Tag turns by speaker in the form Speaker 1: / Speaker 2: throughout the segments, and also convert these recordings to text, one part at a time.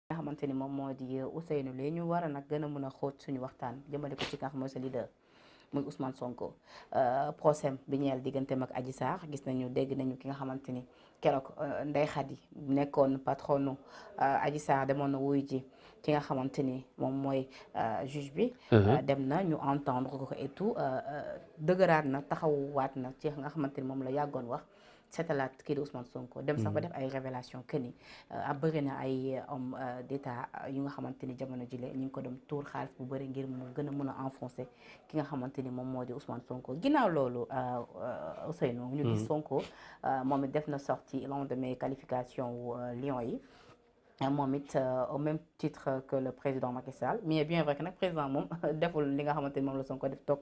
Speaker 1: nga xamante ni moom moo di Ousseynou Ly ñu war a nag gën a mën a xóot suñu waxtaan jëmale ko ci nga xam mooy sa leader muy Ousmane Sonko procès bi ñeel digganteem ak Adji Sarr gis nañu dégg nañu ki nga xamante ni keroog Ndeye Khady nekkoon patronu Adji Sarr demoon na wuyu ji ki nga xamante ni moom mooy juge bi dem na ñu entendre ko et tout dëgëraat na taxawuwaat na ci nga xamante ni moom la yàggoon wax setalaat kii di Ousmane Sonko dem sax ba def ay révélation que ni bëri na ay homme d'état yu nga xamante ni jamono jile ñu ngi ko dem tuur xaalis bu bëri ngir mu gën a mën a enfoncer ki nga xamante ni moom moo di Ousmane Sonko ginnaaw loolu Ousseynou ñu gis Sonko moom it def na sortie lendemain qualification wu Lions yi moom it au même titre que le président Macky Sall mais bien vrai que nag président moom deful li nga xamante ni moom la Sonko def toog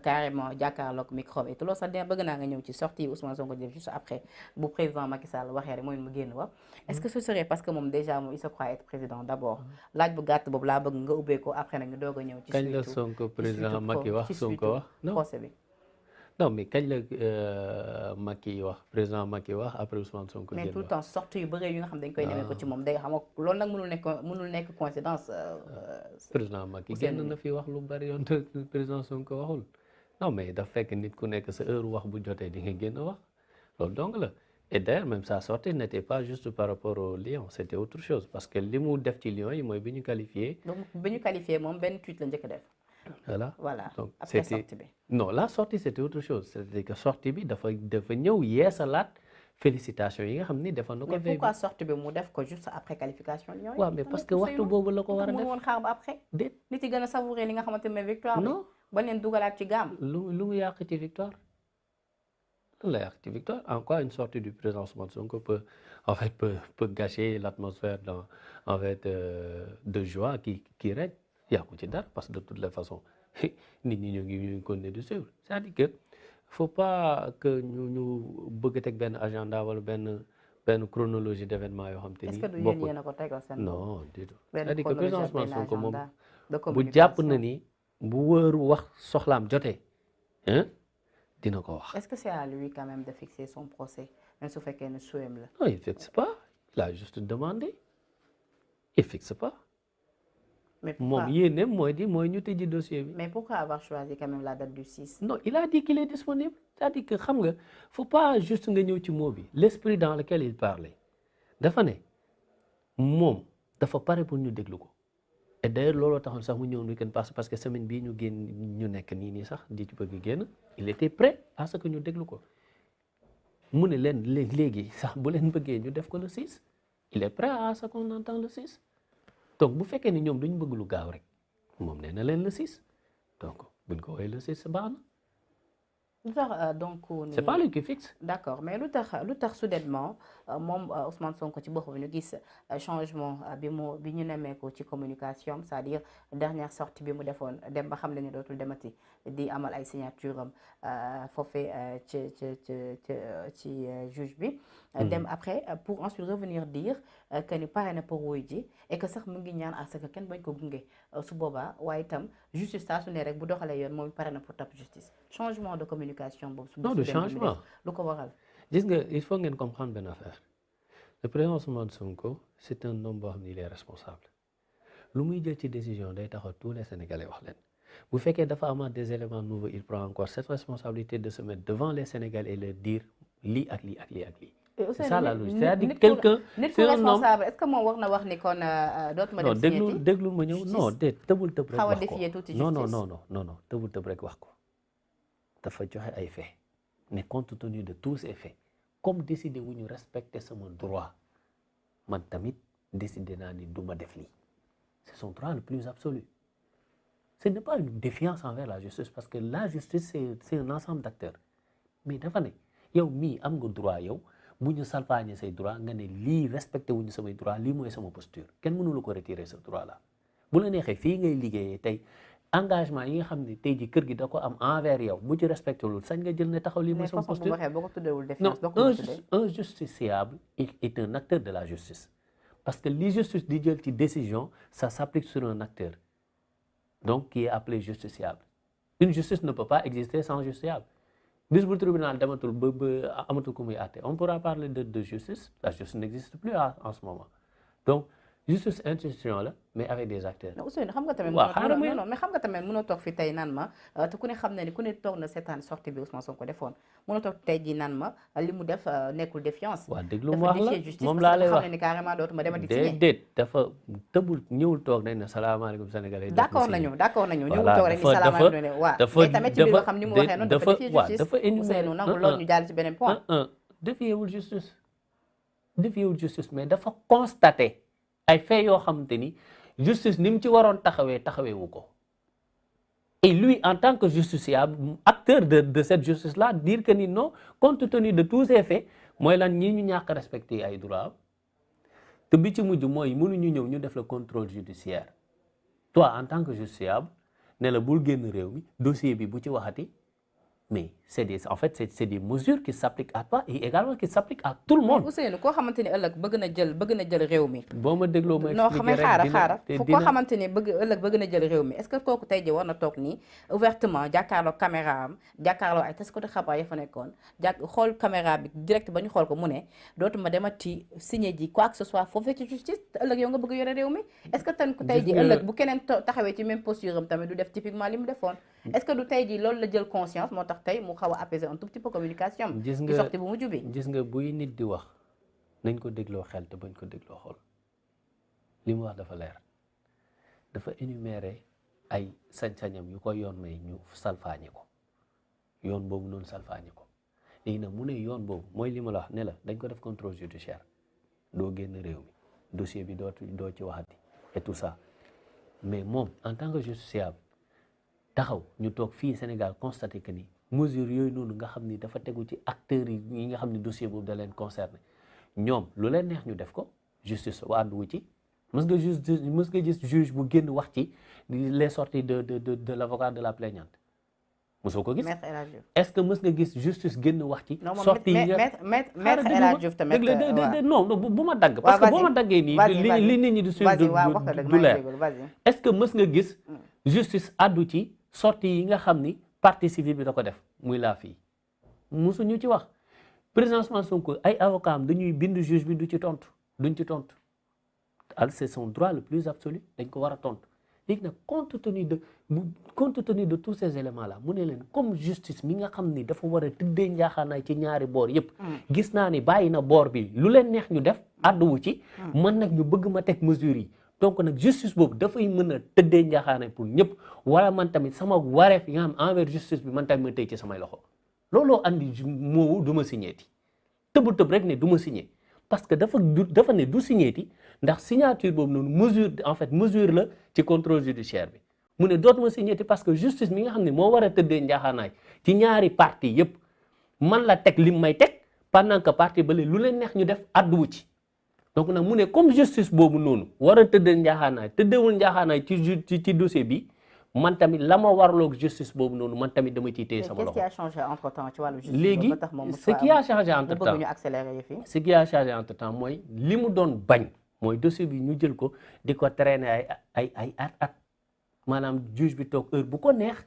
Speaker 1: carrément jàkkaarloog micro et tout loolu sax bëgg naa nga ñëw ci sortie yi Ousmane Sonko def juste après bu président Macky Sall waxee rek mooy mu génn wax est-ce que ce serait parce que moom déjà moom il se croit être président d'abord laaj bu gàtt boobu laa bëgg nga ubbee ko après nag ñu doog a ñëw ci
Speaker 2: kañ la Sonko président Macky wax Sonko wax
Speaker 1: procès bi
Speaker 2: non mais kañ la Macky wax président Macky wax après Ousmane Sonko
Speaker 1: mais tout le temps sorties yu bëri yu nga xam dañ koy nemee ko ci moom day xam nga loolu nag mënul nekk coïncidence
Speaker 2: président Macky génn na fi wax lu bari yoon te président Sonko waxul non mais daf fekk nit ku nekk sa heure wax bu jotee di nga génn wax loolu donc la et d'ailleurs même sa sortie n'était pas juste par rapport au Lions c'était autre chose parce que li mu def ci Lions yi mooy bi ñu qualifié
Speaker 1: donc bi ñu qualifié moom benn tweet la njëkk a def
Speaker 2: voilà
Speaker 1: donc après sortie bi
Speaker 2: non la sortie c'était autre chose c'est-à-dire que sortie bi dafa ñëw yeesalaat félicitations yi nga xam ni defoon na ko.
Speaker 1: mais pourquoi sortie bi mu def ko juste après qualification Lions yi.
Speaker 2: waaw mais parce que waxtu boobu la ko war a def
Speaker 1: woon xaar ba après.
Speaker 2: déet
Speaker 1: nit yi gën a savourer li nga xamante ne victoire.
Speaker 2: non
Speaker 1: ba leen dugalaat ci gaam.
Speaker 2: lu mu yàq ci victoire. lu la yàq ci victoire en quoi une sortie du président Ousmane Sonko peut gâcher l'atmosphère de joie qui règne. yàqu ci dara parce que de toutes les façons nit ñi ñu ngi continuer de suivre c'est-à-dire que faut pas que ñu bëgg a teg benn agenda wala benn chronologie d'événements yoo xam te ni.
Speaker 1: est-ce que du yéen yéen a ko tegal seen
Speaker 2: non du tout
Speaker 1: benn
Speaker 2: c'est-à-dire que président Ousmane Sonko moom bu
Speaker 1: communication
Speaker 2: jàpp na ni bu wëru wax soxlaam jotee dina ko wax.
Speaker 1: est-ce que c'est à lui quand même de fixer son procès même su fekkee ne souhait la.
Speaker 2: non il fixe pas il a juste demandé il fixe pas. moom yéeneem mooy ñu tëjji dossier bi.
Speaker 1: mais pourquoi avoir choisi quand même la date du 6.
Speaker 2: non il a dit qu'il est disponible c'est-à-dire que xam nga faut pas juste nga ñëw ci mot bi l'esprit dans lequel il parlait dafa ne moom dafa pare pour ñu déglu ko et d'ailleurs looloo taxoon sax mu ñëw week-end passé parce que semaine bii ñu nekk nii sax di ci bëgg génn il était prêt à ce que ñu déglu ko mu ne leen léegi sax bu leen bëggee ñu def ko le 6 il est prêt à ce qu'on entend le 6. donc bu fekkee ni ñoom duñ bëgg lu gaaw rek moom nee na leen le 6 donc buñ ko woowee le 6 baax na.
Speaker 1: lu tax donc.
Speaker 2: c'est pas lui qui fixe.
Speaker 1: d'accord mais lu tax soudainement moom Ousmane Sonko ci boppam ñu gis changement bi ñu nemmeeku ci communication c'est-à-dire dernière sortie bi mu defoon dem ba xam ne ni dootul demati di amal ay signature am foofee ci juge bi. dem après pour ensuite revenir dire que ni pare na pour wuy ji et que sax mu ngi ñaan à ce que kenn bañ ko gunge su boobaa waaye itam justice saa su ne rek bu doxalee yoon moom pare na pour topp justice changement de communication boobu.
Speaker 2: non de changement
Speaker 1: lu ko waral.
Speaker 2: gis nga il faut ngeen comprendre benn affaire le président Ousmane Sonko c'est un homme boo xam ne il est responsable lu muy jël ci décision day taxaw tous les Sénégalais wax leen bu fekkee dafa amaat des éléments nouveaux il prend encore cette responsabilité de se mettre devant les Sénégalais et leur dire lii ak lii ak lii ak lii. c'est ça la logique c'est-à-dire quelqu'un
Speaker 1: c'est un responsable est-ce que moom war na wax ni kon dootuma dem signer
Speaker 2: non déglu ma ñëw non tëbul tëb rek wax ko non tëbul tëb rek wax ko dafa joxe ay faits mais compte tenu de tous ces faits comme décidé wu ñu respecter sama droit man tamit décidé naa ni du ma def lii c'est son droit le plus absolu ce n'est pas une défiance envers la justice parce que la justice c'est un ensemble d'acteurs mais dafa ne yow mii am nga droit yow bu ñu salfaañee say droit nga ne lii respecté wuñu samay droit lii mooy sama posture kenn mënu la ko retirer ce droit là bu la neexee fii ngay liggéeyee tey engagement yi nga xam ne tey ji kër gi da ko am envers yow bu ci respecté wul sañ nga jël ne taxaw lii mooy sama posture non un justiciable est un acteur de la justice parce que li justice di jël ci décision ça s'applique sur un acteur donc qui est appelé justiciable une justice ne peut pas exister sans justiciable bis bu tribunal dematul ba amatul ku muy àtte on pourra parler de justice la justice n'existe plus en ce moment donc justice institution la mais avec des acteurs.
Speaker 1: Ousseynou xam nga tamit non mais xam nga tamit mënoo toog fi tey naan ma te ku ne xam ne ni ku ne toog na seetaan sortie bi Ousmane Sonko defoon mënoo toog tey ji naan ma li mu def nekkul défiance.
Speaker 2: waaw déglu mu wax la moom laa lay wax
Speaker 1: xam ne ni carrément dootuma dema di signé.
Speaker 2: déedéet dafa tëbul ñëwul toog nañ ne salaamaaleykum sénégalais.
Speaker 1: d'accord nañu ñëwul toog rek ni salaamaaleykum waaw mais tamit ci biir xam ni mu waxee noonu dafa défier justice.
Speaker 2: dafa
Speaker 1: Ousseynou nangu loolu ñu jàll ci beneen point.
Speaker 2: défiewul justice mais dafa constaté ay faits yoo xamante ni justice ni mu ci waroon taxawee wu ko et lui en tant que justiciable acteur de cette justice là dire que ni non compte tenu de tous ces faits mooy lan ñii ñu ñàkk respecté ay droits te bi ci mujj mooy mënuñu ñëw ñu def le contrôle judiciaire toi en tant que justiciable ne la bul génn réew mi dossier bi bu ci waxati mais c'est des mesures qui s'appliquent à toi et également qui s'appliquent à tout le monde.
Speaker 1: Ousseynou koo xamante ni ëllëg bëgg na jël réew mi.
Speaker 2: boo ma dégloo ma
Speaker 1: non xamay xaaral fu koo xamante ni bëgg na jël réew mi est-ce que kooku tey ji war na toog nii ouvertement jàkkaarloo caméra am jàkkaarloo ay taskatu xabaar ya fa nekkoon xool caméra bi direct ba ñu xool ko mu ne dootuma demati signé ji quoi que ce soit foofee ci justice te ëllëg yow nga bëgg yore réew mi est-ce que tey ji ëllëg bu keneen taxawee ci même posture am tamit du def typiquement li mu defoon est-ce que du tey ji loolu la jël conscience moo tax tey mu xaw a apaiser un tout petit peu communication bi sorti bu mujj bi
Speaker 2: gis nga buy nit di wax nañ ko dégloo xel te bañ ko dégloo xol li mu wax dafa leer dafa énumérer ay sañ-sañam yu ko yoon may ñu salfaañe ko yoon boobu noonu salfaañe ko léegi nag mu ne yoon boobu mooy li ma la wax ne la dañ ko def contrôle judiciaire doo génn réew mi dossier bi doo ci waxati et tout ça mais moom en tant que justiciable taxaw ñu toog fii Sénégal constaté que ni mesure yooyu noonu nga xam ni dafa tegu ci acteurs yi nga xam ni dossier boobu da leen concerné ñoom lu leen neex ñu def ko justice ànduwu ci mës nga gis juge bu génn wax ci les sorties de l'avocat de la plaignante mosoo ko gis est-ce que mës nga gis justice génn wax ci sorties yi
Speaker 1: maître El Hadji Diouf tamit
Speaker 2: non bu ma dagg parce que boo ma daggee nii li nit ñi di suivre du leer est-ce que mës nga gis justice àddu ci sorties yi nga xam ni partie civile bi da ko def muy la fii musuñu ci wax président Ousmane Sonko ay avocat am dañuy bind juge bi duñ ci tontu c'est son droit le plus absolu dañ ko war a tontu léegi nag compte tenu de tous ces éléments là mu ne leen comme justice mi nga xam ni dafa war a tëddee njaaxaanaay ci ñaari boor yépp gis naa ni bàyyi na boor bi lu leen neex ñu def àdduwu ci man nag ñu bëgg ma teg mesures yi donc nag justice boobu dafay mën a tëddee njaaxaanaay pour ñëpp wala man tamit sama wareef yi nga xam envers justice bi man tamit ma tëj ci samay loxo looloo andi moowu du ma signéeti tëb rek ne du ma signé parce que dafa ne du signéeti ndax signature boobu noonu mesure la ci contrôle judiciaire bi mu ne dootuma signéeti parce que justice mi nga xam ne moo war a tëddee njaaxaanaay ci ñaari parti yëpp man la teg lim may teg pendant que parti ba lu leen neex ñu def àdduwu ci donc nag mu ne comme justice boobu noonu war a tëddee njaaxaanaay tëddeewul njaaxaanaay ci dossier bi man tamit la ma warloog justice boobu noonu man tamit dama ciy téye sama loxo.
Speaker 1: qu'est-ce qui a changé entre temps ci wàllu justice
Speaker 2: léegi ce qui a changé entre temps bëgg ñu accélérer yëf yi. Ce qui a changé entre temps mooy li mu doon bañ mooy dossier bi ñu jël ko di ko traîner ay at maanaam juge bi toog heure bu ko neex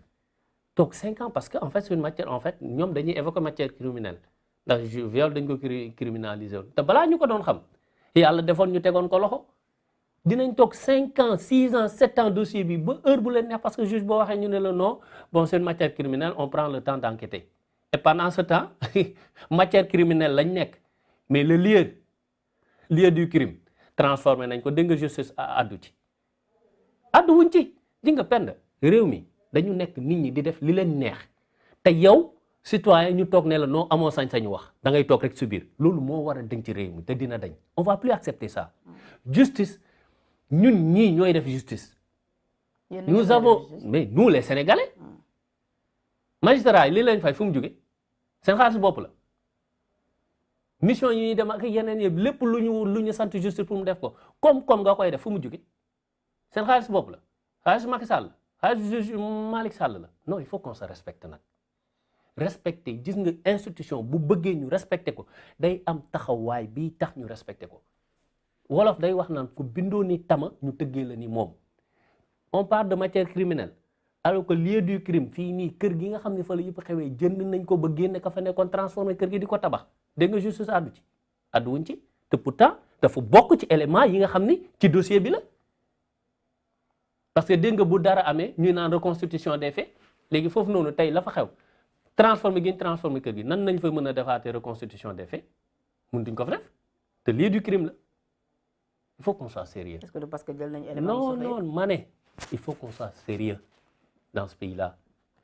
Speaker 2: toog 5 ans parce que en fait c'est une matière en fait ñoom dañuy évoquer matière criminelle ndax viol dañ ko criminaliser woon te balaa ñu ko doon xam yàlla defoon ñu tegoon ko loxo. dinañ toog 5 ans 6 ans 7 ans dossier bi ba heure bu leen neex parce que juge boo waxee ñu ne la non bon c'est une matière criminelle on prend le temps d'enquêter et pendant ce temps matière criminelle lañ nekk mais le lieu du crime transformé nañ ko dégg nga justice addu ci addu wuñ ci di nga pend réew mi dañu nekk nit ñi di def li leen neex te yow citoyen ñu toog ne la non amoo sañ-sañu wax da ngay toog rek subir loolu moo war a dañ ci réew mi te dina dañ on va plus accepter ça justice ñun ñii ñooy def justice. nous avons mais nous les sénégalais. magistrats yi lii lañ fay fu mu jóge seen xaalis bopp la mission yi ñuy dem ak yeneen yëpp lépp lu ñu sant justice pour mu def ko comme nga koy def fu mu jóge seen xaalis bopp la xaalis Macky Sall xaalis Malick Sall la non il faut qu'on se respecte nag respecter gis nga institution bu bëggee ñu respecter ko day am taxawaay bi tax ñu respecter ko. wolof day wax naan ku bindoo ni tama ñu tëggee la ni moom on parle de matière criminelle alors que lieu du crime fii nii kër gi nga xam ne fa la yëpp xewee jënd nañ ko ba génne ka fa nekkoon transformé kër gi di ko tabax dégg nga justice addu ci addu wuñ ci te pourtant dafa bokk ci élément yi nga xam ni ci dossier bi la parce que dégg nga bu dara amee ñuy naan reconstitution des faits léegi foofu noonu tey la fa xew transformé gi ñu transformé kër gi nan nañ fa mën a defaatee reconstitution des faits mun duñ ko fa def te lii du crime la il faut qu'on soit sérieux.
Speaker 1: Est-ce que parce que jël nañ élément
Speaker 2: non ma ne il faut qu'on soit sérieux dans ce pays là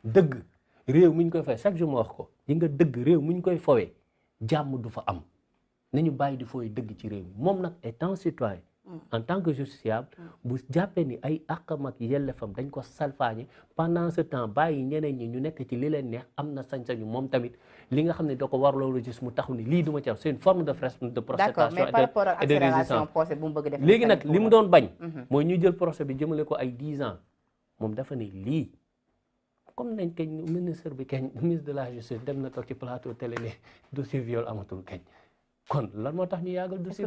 Speaker 2: dëgg réew mi ñu koy fay chaque jour ma wax ko yi nga dëgg réew mi ñu koy fowee jàmm du fa am nañu bàyyi di fooy dëgg ci réew mi moom nag étant citoyen en tant que justiciable bu jàppee ni ay àqam ak yellefam dañ ko salfaañe pendant ce temps bàyyi ñeneen ñi ñu nekk ci li leen neex am na sañ-sañu moom tamit li nga xam ne da ko war loolu gis mu taxu ni lii du ma ci am c'est une forme de protestation et de résistance léegi nag li mu doon bañ mooy ñu jël procès bi jëmale ko ay 10 ans moom dafa ne lii comme nañ kañ ministre bi kañ ministre de la justice dem na toog ci plateau télé ne dossier viol amatul kañ kon lan moo tax ñu yàggal dossier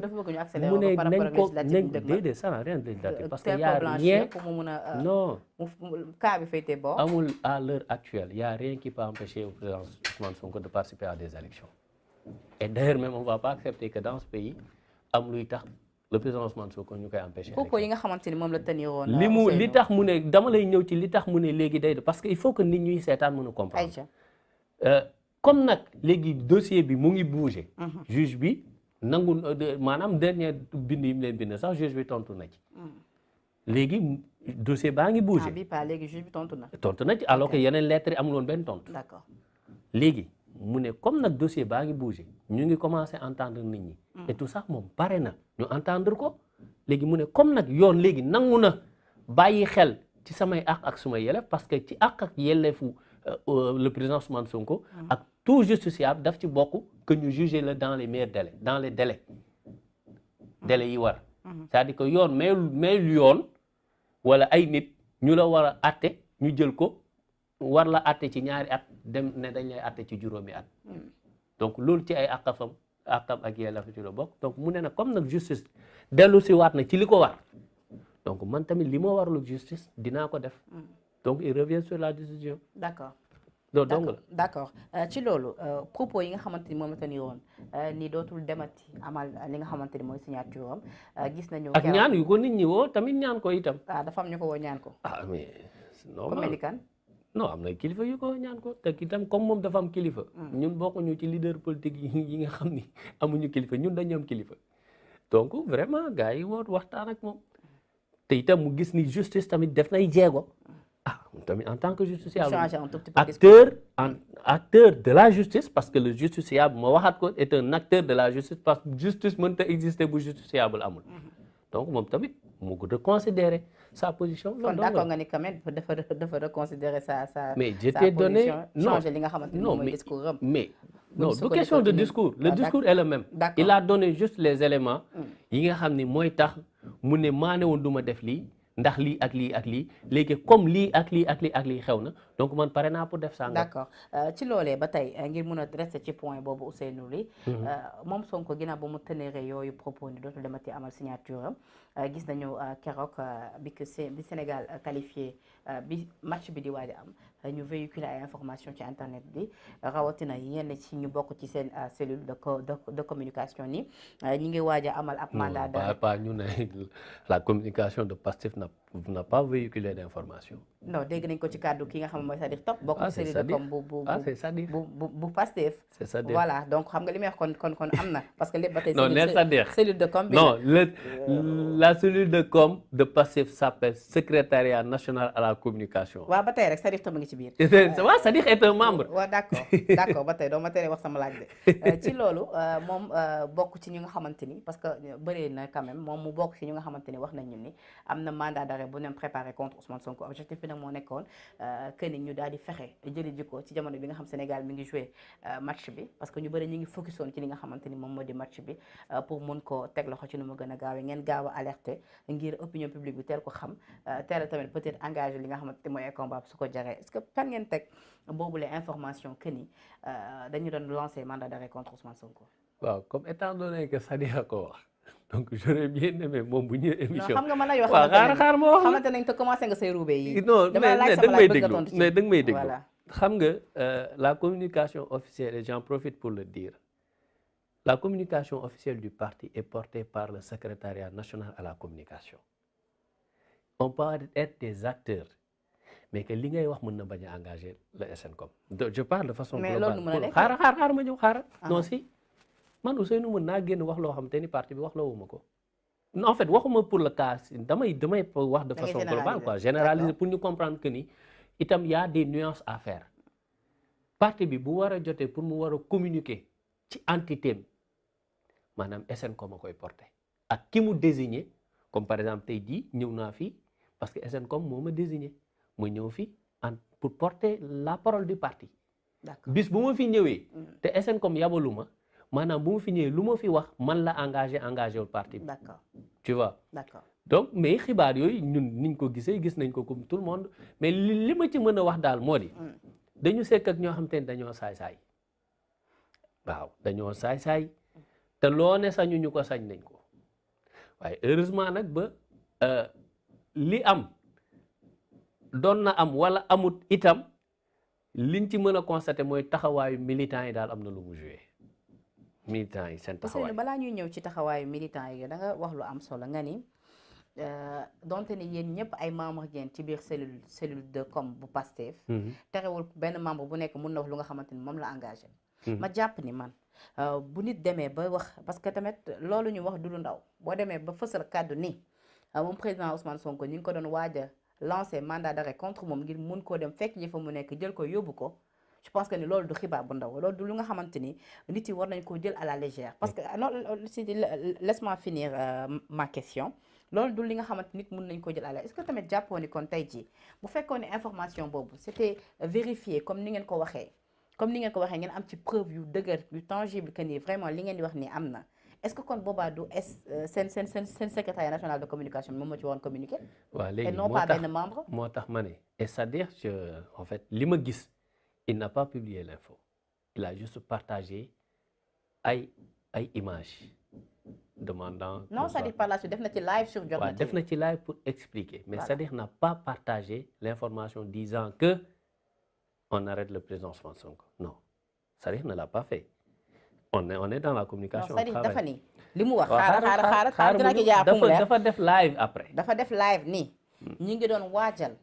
Speaker 2: mu ne nañ ko déedéet ça n'a rien de législatif parce que y a rien non
Speaker 1: cas bi féetee boo
Speaker 2: amul à l'heure actuelle y a rien qui peut empêcher au président Ousmane Sonko de participer à des élections et d'ailleurs même on va pas accepter que dans ce pays am luy tax le président Ousmane Sonko ñu koy empêcher
Speaker 1: propos yi nga xamante ni moom la teniroon
Speaker 2: li tax mu ne dama lay ñëw ci li tax mu ne léegi day parce que il faut que nit ñuy seetaan mën a comprendre comme nag léegi dossier bi mu ngi bouger juge bi nangu maanaam dernier bind yi mu leen bind sax juge bi tontu na ci léegi dossier baa ngi bouger
Speaker 1: bi pas léegi juge bi tontu
Speaker 2: na ci alors que yeneen lettres yi amul woon benn tontu
Speaker 1: d'accord
Speaker 2: léegi mu ne comme nag dossier baa ngi bouger ñu ngi commencer entendre nit ñi et tout ça moom pare na ñu entendre ko léegi mu ne comme nag yoon léegi nangu na bàyyi xel ci samay àq ak sumay yelleef parce que ci àq ak yelleefu le président Ousmane Sonko ak tout justiciable daf ci bokk que ñu juger la dans les meilleurs délais dans les délais yi war c'est-à-dire que yoon mayul yoon wala ay nit ñu la war a atte ñu jël ko war la atte ci ñaari at dem ne dañ lay atte ci juróomi at donc loolu ci ay àqam ak yelleef ci la bokk donc mu ne nag comme nag justice dellu si waat na ci li ko war donc man tamit li ma warul justice dinaa ko def donc il revient sur la décision.
Speaker 1: D'accord.
Speaker 2: D'accord.
Speaker 1: Ci loolu propos yi nga xamante ni moom la tani woon ni dootul demati amal li nga xamante ni mooy signature am gis nañu.
Speaker 2: ak ñaan yu ko nit ñi woo tamit ñaan ko itam.
Speaker 1: dafa am ñu ko woo ñaan ko.
Speaker 2: Mais normal
Speaker 1: comme Melikan.
Speaker 2: non am na kilifa yu ko ñaan ko te itam comme moom dafa am kilifa. ñun bokkuñu ci leader politique yi nga xam ni amuñu kilifa ñun dañu am kilifa donc vraiment gars yi woo waxtaan ak moom te itam mu gis ni justice tamit def nay jéego. tamit en tant que justiciable acteur de la justice parce que le justiciable ma waxaat ko est un acteur de la justice parce que justice mënta exister bu justiciable amul donc moom tamit mu ko reconsidérer sa position.
Speaker 1: kon d'accord nga ni quand même dafa reconsidérer sa
Speaker 2: mais je t'ai donné
Speaker 1: changer li nga xamante ni mooy discours am
Speaker 2: mais non du question de discours le discours est le même il a donné juste les éléments yi nga xam ni mooy tax mu ne maa ne woon du ma def lii ndax lii ak lii ak lii léegi comme lii ak lii ak lii ak lii xew na donc man pare naa pour def sànga.
Speaker 1: d'accord ci loolee ba tey ngir mun a rester ci point boobu Ousseynou Ly moom Sonko ginnaaw ba mu tenere yooyu propos ni dootul demati amal signature am gis nañu keroog bi Sénégal qualifié bi match bi di waaj a am ñu véhiculer ay information ci internet bi rawatina yenn ci ñu bokk ci seen cellule de communication ni ñi ngi waaj a amal ab mandat
Speaker 2: pas ñu ne la communication de Pastef n'a pas véhiculé d'information.
Speaker 1: non dégg nañ ko ci kàddu ki nga xam mooy Sadikh Top bokk ci cellule de com bu Pastef.
Speaker 2: c'est Sadikh
Speaker 1: voilà donc xam nga li may wax kon am na parce que lépp ba tey
Speaker 2: non nee Sadikh
Speaker 1: cellule de com bi
Speaker 2: non la cellule de com de Pastef s'appelle secrétariat national à la communication.
Speaker 1: waaw ba tey rek Sadikh Top a ngi ci biir.
Speaker 2: waaw Sadikh est un membre.
Speaker 1: waaw d'accord ba tey doo ma teree wax sama laaj de ci loolu moom bokk ci ñi nga xamante ni parce que bëree na quand même moom mu bokk ci ñi nga xamante ni wax nañu ni am na mandat d'arrêt bu ñu préparé contre Ousmane Sonko objectif bi nag moo nekkoon que ni ñu daal di fexe jëli jikko ci jamono bi nga xam Sénégal mi ngi joué match bi parce que ñu bëri ñu ngi focus woon ci li nga xamante ni moom moo di match bi pour mun ko teg loxo ci nu mu gën a gaawee ngeen gaaw a alerté ngir opinion publique bi teel ko xam teel tamit peut-être engagé li nga xamante ni mooy combat su ko jaree est-ce que fan ngeen teg boobule information que ni dañu doon lancer mandat d'arrêt contre Ousmane Sonko.
Speaker 2: waaw comme étant donné que Sadikh a ko wax. donc j'aurais bien aimé moom bu ñëwee émission.
Speaker 1: xam nga man la yoo
Speaker 2: xaar ma wax
Speaker 1: xamante nañ te commencé nga say roube yi.
Speaker 2: non mais da nga may déglu. xam nga la communication officielle et j'en profite pour le dire La communication officielle du parti est portée par le secrétariat national à la communication. On peut être des acteurs, mais que li ngay wax mën na bañ a engager le SNCOM. Je parle de façon globale. xaaral ma ñëw xaaral. non si man Ousseynou mën naa génn wax loo xam te ni parti bi wax la wuma ko. en fait waxuma pour le cas damay wax de façon globale quoi, généraliser pour ñu comprendre que ni itam y a des nuances à faire. parti bi bu war a jotee pour mu war a communiquer ci entité maanaam SNCOM a koy porté ak ki mu désigné comme par exemple tey jii ñëw naa fii parce que SNCOM moo ma désigné ma ñëw fi pour porter la parole du parti. bis bu ma fi ñëwee te SNCOM yabalu ma maanaam bu ma fi ñëwee lu ma fi wax man la engagé wul parti bi. D'accord. Tu vois. D'accord. Donc mais xibaar yooyu ñun niñ ko gisee gis nañ ko comme tout le monde mais li ma ci mën a wax daal moo di dañu sekk ak ñoo xam te ne dañoo saay-saay waaw dañoo saay-saay te loo ne sañu ñu ko sañ nañ ko waaye heureusement nag ba li am doon na am wala amut itam liñ ci mën a constater mooy taxawaayu militants yi daal am na lu mu joué militants yi seen taxawaay.
Speaker 1: balaa ñuy ñëw ci taxawaayu militants yi da nga wax lu am solo nga ni donte ni yéen ñëpp ay membre ngeen ci biir cellule de com bu Pastef. terewul benn membre bu nekk mun na wax lu nga xamante ni moom la engagé. ma jàpp ni man bu nit demee ba wax parce que tamit loolu ñu wax du lu ndaw boo demee ba fësal kàddu ni moom président Ousmane Sonko ñu ngi ko doon waaj a lancé mandat d'arrêt contre moom ngir mun koo dem fekk ji fa mu nekk jël ko yóbbu ko. je pense que ni loolu du xibaar bu ndaw loolu du lu nga xamante ni nit yi war nañ koo jël à la légère parce que non si laisse-moi finir ma question loolu du li nga xamante nit mun nañ ko jël à la est-ce que tamit jàppoo ni kon tey jii bu fekkoon ne information boobu c'était vérifié comme ni ngeen ko waxee ngeen am ci preuve yu dëgër yu tangible que ni vraiment li ngeen di wax ni am na est-ce que kon boobaa du seen secrétaire national de communication moom moo ci waroon communiquer.
Speaker 2: waaw léegi
Speaker 1: et non pas benn membre.
Speaker 2: moo tax ma ne et c'est-à-dire que en fait li ma gis. Il n'a pas publié l'info. Il a juste partagé ay images demandant.
Speaker 1: Non, c'est-à-dire par là, def na ci live sur Jotna TV.
Speaker 2: Def na ci live pour expliquer. Mais c'est-à-dire n'a pas partagé l'information disant que on arrête le président Ousmane Sonko. Non, c'est-à-dire ne l'a pas fait. On est dans la communication.
Speaker 1: Non, c'est-à-dire dafa ni li mu wax xaaral
Speaker 2: dafa def live après.
Speaker 1: Dafa def live ni ñi ngi doon waajal.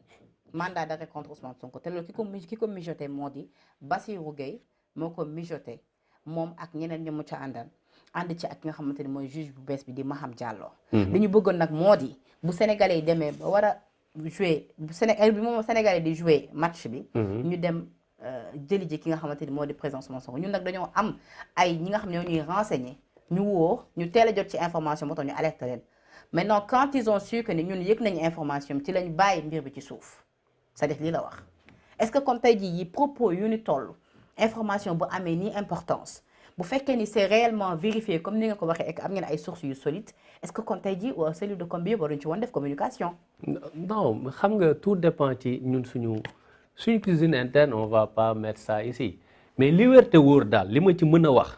Speaker 1: mandat d'arrêt contre Ousmane Sonko te loolu ki ko mijoté moo di Bassirou Gueye moo ko mijoté moom ak ñeneen ñi mu ca ànd ci ak ki nga xamante ni mooy juge bu bees bi di Maham Diallo. li ñu bëggoon nag moo di bu sénégalais yi demee ba war a jouer bu sénégalais di jouer match bi. ñu dem jëli ji ki nga xamante ni moo di président Ousmane Sonko ñun nag dañoo am ay ñi nga xam ne ñoo ñuy renseigner ñu wóor ñu teel a jot ci information moo tax ñu alerté leen maintenant quand ils ont su que ni ñun yëg nañu information ci lañ bàyyi mbir bi ci suuf. c'est-à-dire lii la wax est-ce que kon tey jii yi propos yu ni toll information bu amee nii importance bu fekkee ni c'est réellement vérifié comme ni nga ko waxee ak am ngeen ay sources yu solides est-ce que kon tey jii cellule de com bi waruñu ci woon def communication.
Speaker 2: non xam nga tout dépend ci ñun suñu cuisine interne on va pas mettre ça ici mais li wér te wóor daal li ma ci mën a wax.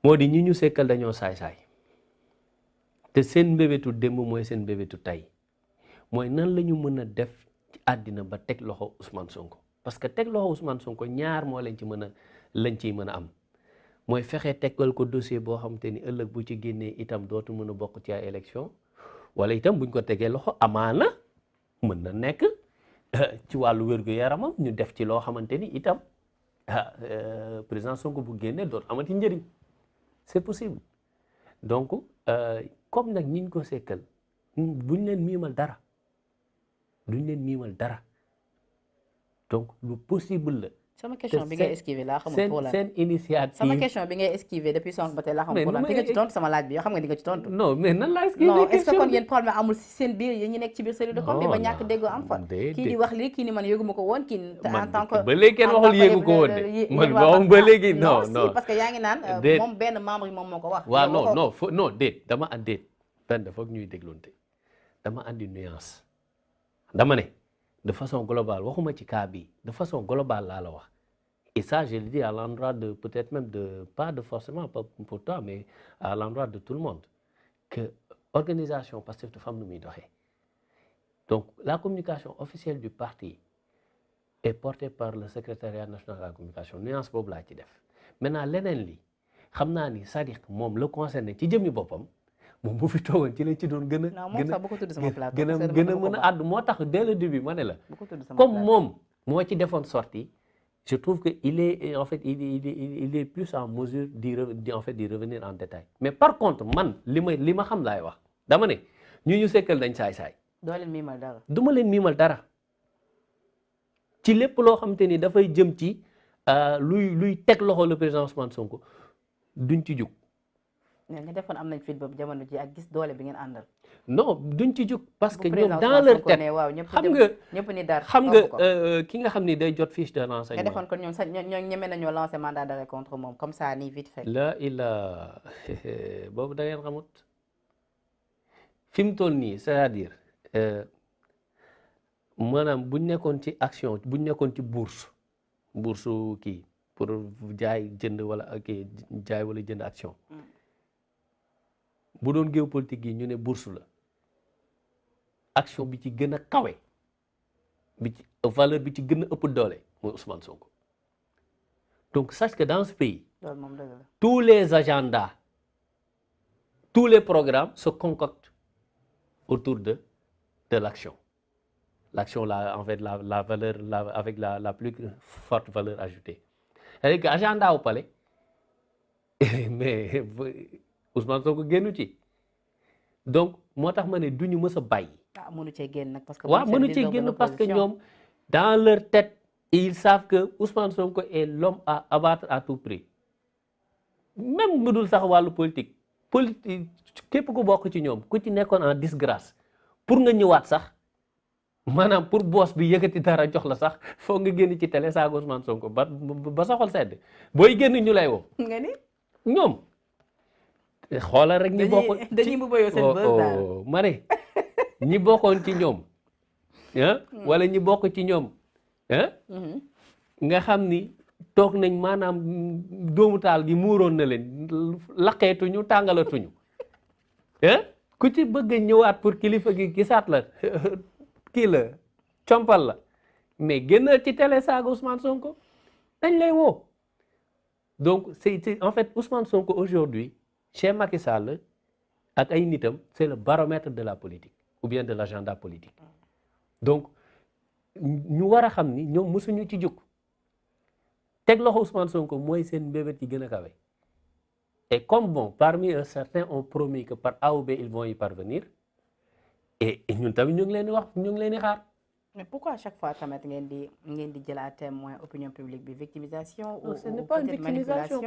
Speaker 2: moo di ñi ñu sekkal dañoo saay-saay te seen mbébétu démb mooy seen mbébétu tey. mooy nan la ñu mën a def ci àddina ba teg loxo Ousmane Sonko parce que teg loxo Ousmane Sonko ñaar moo lañ ciy mën a am mooy fexe tegal ko dossier boo xam te ni ëllëg bu ci génnee itam dootu mën a bokk ci ay élection wala itam buñ ko tegee loxo amaana mën na nekk ci wàllu wér-gu-yaramam ñu def ci loo xamante ni itam président Sonko bu génnee dootu amati njëriñ c'est possible donc comme nag ñiñ ko sekkal buñ leen miimal dara. duñ leen miimal dara donc lu possible la.
Speaker 1: sama question bi ngay esquiver laa xamul pour lan
Speaker 2: seen initiative.
Speaker 1: sama question bi ngay esquiver depuis sànq ba tey laa xamul pour lan di nga ci tontu sama laaj bi yoo xam nga di nga ci tontu.
Speaker 2: non mais nan laa esquiver
Speaker 1: non est-ce que kon yéen problème amul si seen biir yéen ñi nekk ci biir cellule de com bi ba ñàkk déggoo am fa. kii di wax lii kii ni man yëguma ko woon kii. en tant que
Speaker 2: ba léegi kenn waxul yëgu ko woon de man waxum ba léegi non non.
Speaker 1: parce que yaa ngi naan moom benn membre yi moom moo ko wax.
Speaker 2: waaw non déet dama and déet benn dafa ñuy dégloonte dama andi nuance dama ne. de façon globale waxuma ci cas bi de façon globale laa la wax et ça je le dis à l'endroit de peut-être même de pas de forcément pas pour toi mais à l'endroit de tout le monde que organisation Pastef dafa am nu muy doxee donc la communication officielle du parti est portée par le secrétariat national de la communication nuance boobu laa ci def maintenant leneen li xam naa ni c'est-à-dire moom la concerné ci jëmmi boppam moom bu fi toogoon ci la ci doon gën a mën a àddu moo tax dès le début ma ne la comme moom moo ci defoon sortie je trouve que il est plus en mesure d'y revenir en détail mais par contre man li ma xam laay wax dama ne ñu sekkal dañ saay-saay
Speaker 1: doo leen miimal dara
Speaker 2: du ma leen miimal dara ci lépp loo xam te ni dafay jëm ci luy teg loxo le président Ousmane Sonko duñ ci jug.
Speaker 1: nga defoon am nañ fit boobu jamono ji ak gis doole bi ngeen àndal.
Speaker 2: non duñ ci jug parce que ñoom dans leur tête xam nga ki nga xam ni day jot fiche de renseignement.
Speaker 1: nga defoon kon ñoom ñeme nañoo lancer mandat d'arrêt contre moom comme ça nii vite fait.
Speaker 2: la boobu da ngeen xamut fi mu toll nii c'est-à-dire maanaam buñ nekkoon ci action buñ nekkoon ci bourse kii pour jaay jënd wala kii jaay wala jënd action. bu doon géopolitique yi ñu ne bourse la action bi ci gën a kawe bi ci valeur bi ci gën a ëpp doole mooy Ousmane Sonko donc sache que dans ce pays tous les agendas tous les programmes se concoctent autour de l'action là en fait la valeur avec la plus forte valeur ajoutée c'est-à-dire que agenda au palais mais Ousmane Sonko génnu ci donc moo tax ma ne du ñu mës a bàyyi.
Speaker 1: mënu cee génn nag parce que.
Speaker 2: waaw mënu cee génn parce que ñoom dans leur tête ils savent que Ousmane Sonko est l'homme à abattre à tout prix même mu dul sax wàllu politique képp ku bokk ci ñoom ku ci nekkoon en disgrâce pour nga ñëwaat sax maanaam pour boss bi yëkkati dara jox la sax foog nga génn ci télé saaga Ousmane Sonko ba sa xol sedd booy génn ñu lay woo.
Speaker 1: nga ni
Speaker 2: ñoom. xoolal rek ñi bokkoon
Speaker 1: dañuy mbubboo seen bës daal
Speaker 2: ma ne ñi bokkoon ci ñoom wala ñi bokk ci ñoom nga xam ni toog nañ maanaam doomu taal gi muuroon na leen laqeetuñu tàngalatuñu ku ci bëgg a ñëwaat pour kilifa gi gisaat la kii la compal la mais génnal ci télé saaga Ousmane Sonko dañ lay woo donc c'est en fait Ousmane Sonko aujourd'hui chez Macky Sall ak ay nitam c'est le baromètre de la politique ou bien de l'agenda politique donc ñu war a xam ni ñoom mësuñu ci jug teg loxo Ousmane Sonko mooy seen mbébét yi gën a kawe et comme bon parmi eux certains ont promis que par A ou B ils vont y parvenir et ñun tamit ñu ngi leen di wax ñu ngi leen di xaar.
Speaker 1: mais pourquoi à chaque fois tamit ngeen di jël à témoin opinion publique bi victimisation.
Speaker 2: ou ce n'est pas une victimisation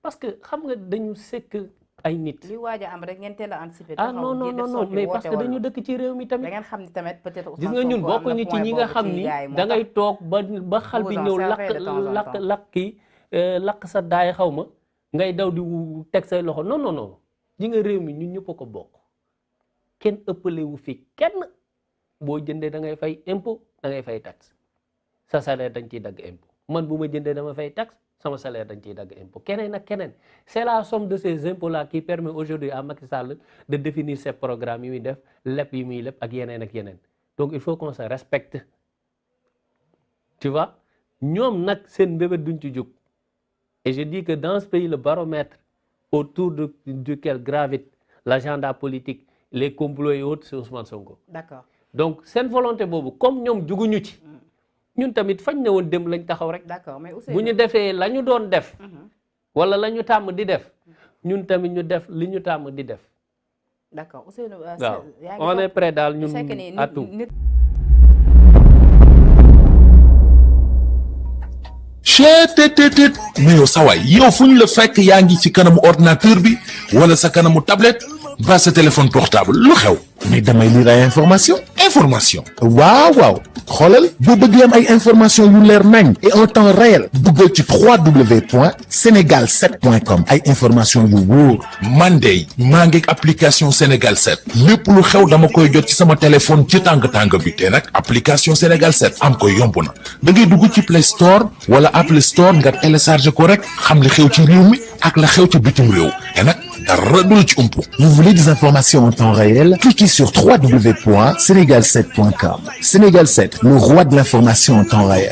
Speaker 2: parce que xam nga dañu sekk ay nit.
Speaker 1: li waaj a am rek ngeen teel a anticiper.
Speaker 2: non mais parce que dañu dëkk ci réew mi tamit.
Speaker 1: da ngeen xam ni tamit peut-être.
Speaker 2: gis nga ñun bokk ñu ci ñi nga xam ni da ngay toog ba xal bi ñëw lakk sa daay xaw ma ngay daw di teg say loxo non ji nga réew mi ñun ñëpp a ko bokk kenn ëppale wu fi kenn boo jëndee da ngay fay impôt da ngay fay taxe sa salaire dañ ciy dagg impôt man bu ma jëndee dama fay taxe. sama salaire dañ ciy dagg impôt keneen ak keneen c'est la somme de ces impôts là qui permet aujourd'hui à Macky Sall de définir ses programmes yi muy def lépp yi muy lépp ak yeneen donc il faut qu'on se respecte tu vois ñoom nag seen mbébét duñ ci jóg et je dis que dans ce pays le baromètre autour duquel gravite l'agenda politique les complots et autres c'est Ousmane Sonko.
Speaker 1: D'accord.
Speaker 2: Donc seen volonté boobu comme ñoom juguñu ci ñun tamit fañ ne woon dem lañ taxaw rek.
Speaker 1: D'accord, mais
Speaker 2: bu ñu defee la ñu doon def wala la ñu tàmm di def ñun tamit ñu def li ñu tàmm di def.
Speaker 1: D'accord Ousseynou.
Speaker 2: waaw on est prêt daal ñun à tout.
Speaker 3: cheetetetet mais yow sawaay yow fu ñu la fekk yaa ngi ci kanamu ordinateur bi wala sa kanamu tablette ba sa téléphone portable lu xew mais damay lire ay information waaw xoolal boo bëgg am ay information yu leer nañ et en temps réel duggal ci www.senegal7.com ay information yu wóor man de maa ngi application Sénégal 7 lépp lu xew dama koy jot ci sama téléphone ci tàng bi te nag application Sénégal 7 am ko yomb na da ngay dugg ci Play Store wala Apple Store nga télécharger ko rek xam li xew ci réew mi ak la xew ci bitim réew te nag dara du la ci umpu. Vous voulez des informations en temps réel? Cliquez sur www.senegal7.com. Sénégal 7, le roi de l'information en temps réel.